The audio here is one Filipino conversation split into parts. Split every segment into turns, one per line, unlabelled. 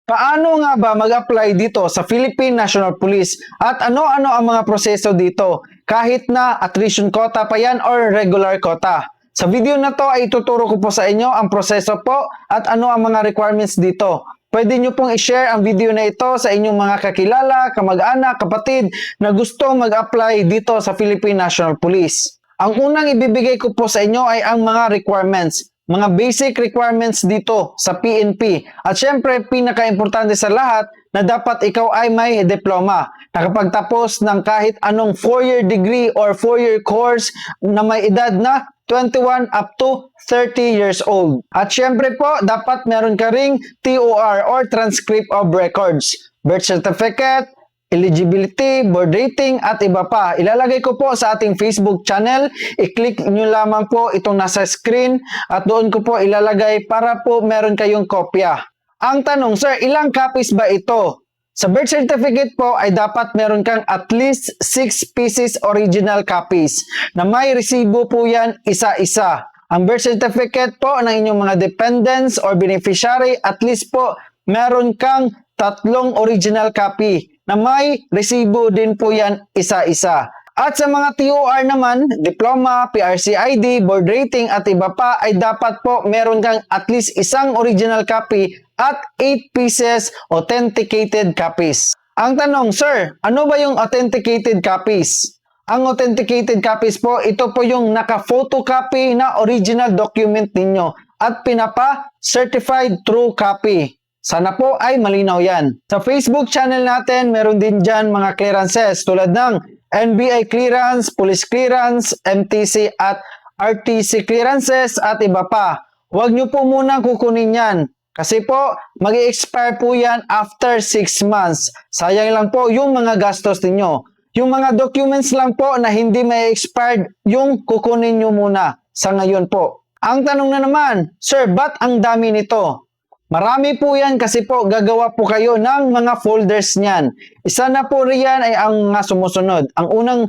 Paano nga ba mag-apply dito sa Philippine National Police at ano-ano ang mga proseso dito kahit na attrition quota pa yan or regular quota? Sa video na to ay ituturo ko po sa inyo ang proseso po at ano ang mga requirements dito. Pwede nyo pong i-share ang video na ito sa inyong mga kakilala, kamag-anak, kapatid na gusto mag-apply dito sa Philippine National Police. Ang unang ibibigay ko po sa inyo ay ang mga requirements. Mga basic requirements dito sa PNP. At syempre, pinaka-importante sa lahat na dapat ikaw ay may diploma. Nakapagtapos ng kahit anong 4-year degree or 4-year course na may edad na 21 up to 30 years old. At syempre po, dapat meron ka ring TOR or Transcript of Records, birth certificate, eligibility, board rating, at iba pa. Ilalagay ko po sa ating Facebook channel. I-click nyo lamang po itong nasa screen at doon ko po ilalagay para po meron kayong kopya. Ang tanong, sir, ilang copies ba ito? Sa birth certificate po ay dapat meron kang at least 6 pieces original copies na may resibo po yan isa-isa. Ang birth certificate po ng inyong mga dependents or beneficiary, at least po meron kang 3 original copy na may resibo din po yan isa-isa. At sa mga TOR naman, diploma, PRC ID, board rating at iba pa ay dapat po meron kang at least isang original copy at 8 pieces authenticated copies. Ang tanong, sir, ano ba yung authenticated copies? Ang authenticated copies po, ito po yung naka-photocopy na original document ninyo at pinapa-certified true copy. Sana po ay malinaw yan. Sa Facebook channel natin, meron din dyan mga clearances tulad ng NBI clearance, police clearance, MTC at RTC clearances at iba pa. Huwag nyo po muna kukunin yan. Kasi po, mag-i-expire po yan after 6 months. Sayang lang po yung mga gastos ninyo. Yung mga documents lang po na hindi may expired, yung kukunin nyo muna sa ngayon po. Ang tanong na naman, sir, ba't ang dami nito? Marami po yan kasi po gagawa po kayo ng mga folders niyan. Isa na po riyan ay ang sumusunod. Ang unang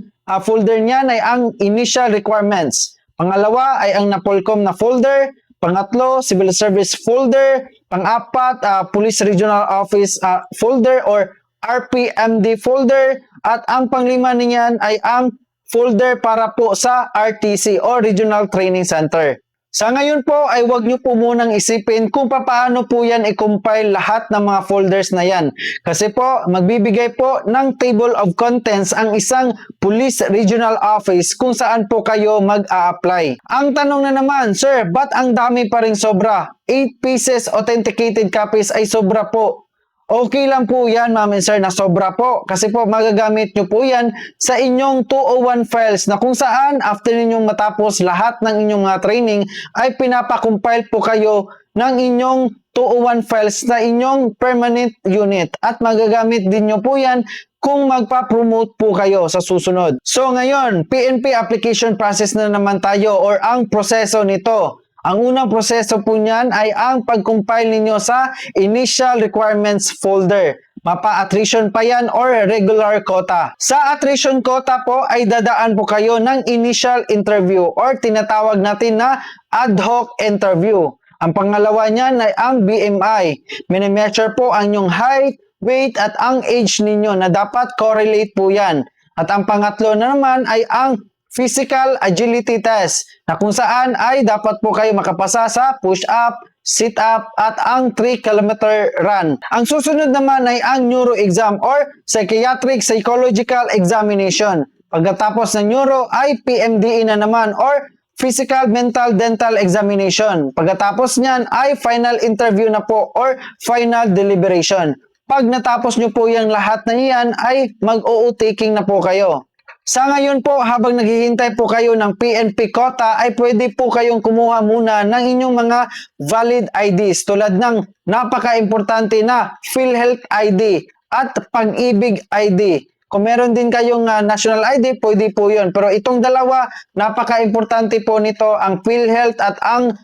folder niyan ay ang initial requirements. Pangalawa ay ang NAPOLCOM na folder. Pangatlo, civil service folder. Pang-apat, police regional office folder or RPMD folder. At ang panglima niyan ay ang folder para po sa RTC or Regional Training Center. Sa ngayon po ay huwag nyo po munang isipin kung paano po yan i-compile lahat ng mga folders na yan. Kasi po magbibigay po ng table of contents ang isang police regional office kung saan po kayo mag-a-apply. Ang tanong na naman, sir, ba't ang dami pa rin sobra? 8 pieces authenticated copies ay sobra po. Okay lang po yan, ma'am and sir, na sobra po. Kasi po, magagamit nyo po yan sa inyong 201 files na kung saan after ninyong matapos lahat ng inyong training ay pinapakompile po kayo ng inyong 201 files na inyong permanent unit. At magagamit din nyo po yan kung magpa-promote po kayo sa susunod. So ngayon, PNP application process na naman tayo or ang proseso nito. Ang unang proseso po niyan ay ang pag-compile ninyo sa initial requirements folder. Mapa-attrition pa yan or regular quota. Sa attrition quota po ay dadaan po kayo ng initial interview or tinatawag natin na ad hoc interview. Ang pangalawa niyan ay ang BMI. Minimeasure po ang inyong height, weight at ang age ninyo na dapat correlate po yan. At ang pangatlo na naman ay ang physical agility test na kung saan ay dapat po kayo makapasa sa push-up, sit-up at ang 3-km run. Ang susunod naman ay ang neuro exam or psychiatric psychological examination. Pagkatapos ng neuro ay PMDE na naman or physical mental dental examination. Pagkatapos niyan ay final interview na po or final deliberation. Pag natapos nyo po yung lahat na iyan ay mag-o-taking na po kayo. Sa ngayon po, habang naghihintay po kayo ng PNP quota, ay pwede po kayong kumuha muna ng inyong mga valid IDs tulad ng napaka-importante na PhilHealth ID at Pag-ibig ID. Kung meron din kayong national ID, pwede po yun. Pero itong dalawa, napaka-importante po nito ang PhilHealth at ang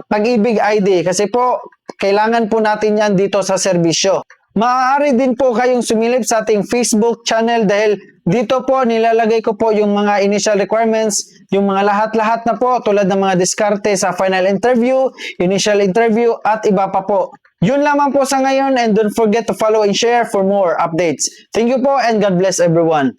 Pag-ibig ID. Kasi po, kailangan po natin yan dito sa serbisyo. Maaari din po kayong sumilip sa ating Facebook channel dahil dito po nilalagay ko po yung mga initial requirements, yung mga lahat-lahat na po tulad ng mga diskarte sa final interview, initial interview at iba pa po. Yun lamang po sa ngayon, and don't forget to follow and share for more updates. Thank you po and God bless everyone.